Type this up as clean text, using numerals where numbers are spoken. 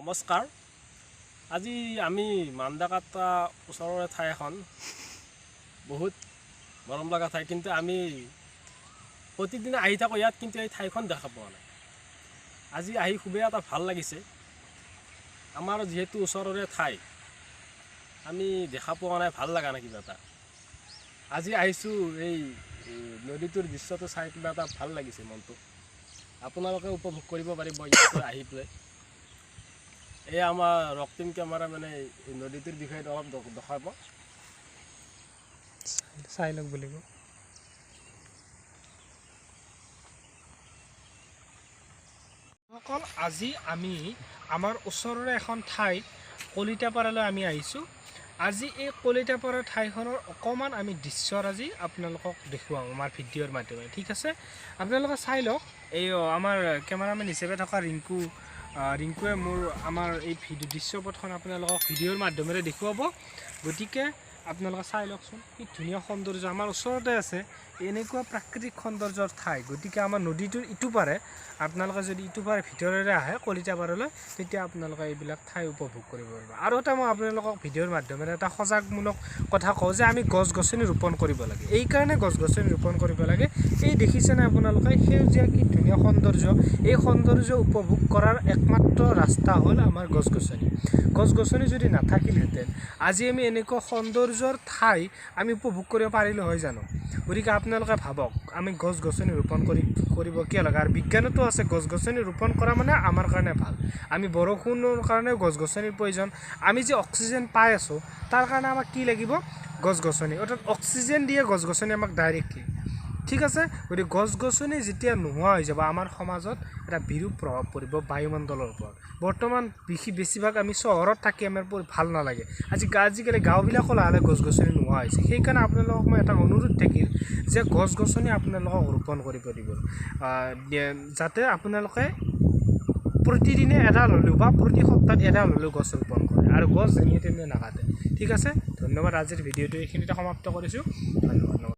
নমস্কাৰ। আজি আমি মান্দাকাটা ওচৰৰে ঠাই এখন বহুত মৰম লগা ঠাই, কিন্তু আমি প্ৰতিদিনে আহি থাকোঁ ইয়াত, কিন্তু এই ঠাইখন দেখা পোৱা নাই। আজি আহি খুবেই এটা ভাল লাগিছে। আমাৰ যিহেতু ওচৰৰে ঠাই, আমি দেখা পোৱা নাই, ভাল লগা নাই কিবা এটা। আজি আহিছোঁ, এই নদীটোৰ দৃশ্যটো চাই কিবা এটা ভাল লাগিছে মনটো। আপোনালোকে উপভোগ কৰিব পাৰিব ইয়াতে আহি পেলাই। এই আমাৰ ৰক্তিম কেমেৰা মানে নদীটোৰ বিষয়ে অলপ দেখাব, চাই লওক বুলিব। অকল আজি আমি আমাৰ ওচৰৰে এখন ঠাই কলিতাপাৰালৈ আমি আহিছোঁ। আজি এই কলিতাপাৰা ঠাইখনৰ অকণমান আমি দৃশ্যৰ আজি আপোনালোকক দেখুৱাম আমাৰ ভিডিঅ'ৰ মাধ্যমেৰে, ঠিক আছে? আপোনালোকে চাই লওক। এই আমাৰ কেমেৰামেন হিচাপে থকা ৰিংকুৱে আমাৰ এই দৃশ্যপটখন আপোনালোকক ভিডিঅ'ৰ মাধ্যমেৰে দেখুৱাব। গতিকে আপোনালোকে চাই লওকচোন, কি ধুনীয়া সৌন্দৰ্য আমাৰ ওচৰতে আছে। এনেকুৱা প্ৰাকৃতিক সৌন্দৰ্যৰ ঠাই। গতিকে আমাৰ নদীটোৰ ইটো পাৰে, আপোনালোকে যদি ইটো পাৰে ভিতৰেৰে আহে কলিতাপাৰালৈ, তেতিয়া আপোনালোকে এইবিলাক ঠাই উপভোগ কৰিব পাৰিব। আৰু এটা মই আপোনালোকক ভিডিঅ'ৰ মাধ্যমেৰে এটা সজাগমূলক কথা কওঁ যে আমি গছ গছনি ৰোপণ কৰিব লাগে। এইকাৰণে গছ গছনি ৰোপণ কৰিব লাগে, এই দেখিছেনে আপোনালোকে সেউজীয়া কি ধুনীয়া সৌন্দৰ্য। এই সৌন্দৰ্য উপভোগ কৰাৰ একমাত্ৰ ৰাস্তা হ'ল আমাৰ গছ গছনি। গছ গছনি যদি নাথাকিলহেঁতেন আজি আমি এনেকুৱা সৌন্দৰ্যৰ ঠাই আমি উপভোগ কৰিব পাৰিলোঁ হয় জানো? গতিকে আপোনালোকে ভাবক, আমি গছ গছনি ৰোপণ কৰিব কিয় লাগে? আৰু বিজ্ঞানতো আছে, গছ গছনি ৰোপণ কৰা মানে আমাৰ কাৰণে ভাল। আমি বৰষুণৰ কাৰণেও গছ গছনিৰ প্ৰয়োজন। আমি যে অক্সিজেন পাই আছোঁ তাৰ কাৰণে আমাক কি লাগিব? গছ গছনি। অৰ্থাৎ অক্সিজেন দিয়ে গছ গছনি আমাক ডাইৰেক্টলি, ঠিক আছে? গতিকে গছ গছনি যেতিয়া নোহোৱা হৈ যাব, আমাৰ সমাজত এটা বিৰূপ প্ৰভাৱ পৰিব বায়ুমণ্ডলৰ ওপৰত। বৰ্তমান বেছিভাগ আমি চহৰত থাকি আমাৰ ভাল নালাগে। আজিকালি গাঁওবিলাকো লাহে গছ গছনি নোহোৱা হৈছে। সেইকাৰণে আপোনালোকক মই এটা অনুৰোধ থাকিল যে গছ গছনি আপোনালোকক ৰোপণ কৰিব দিব, যাতে আপোনালোকে প্ৰতিদিনে এডাল হ'লেও বা প্ৰতি সপ্তাহত এডাল হ'লেও গছ ৰোপণ কৰে, আৰু গছ যেনিয়ে তেনিয়ে নাকাটে, ঠিক আছে? ধন্যবাদ। আজিৰ ভিডিঅ'টো এইখিনিতে সমাপ্ত কৰিছোঁ। ধন্যবাদ।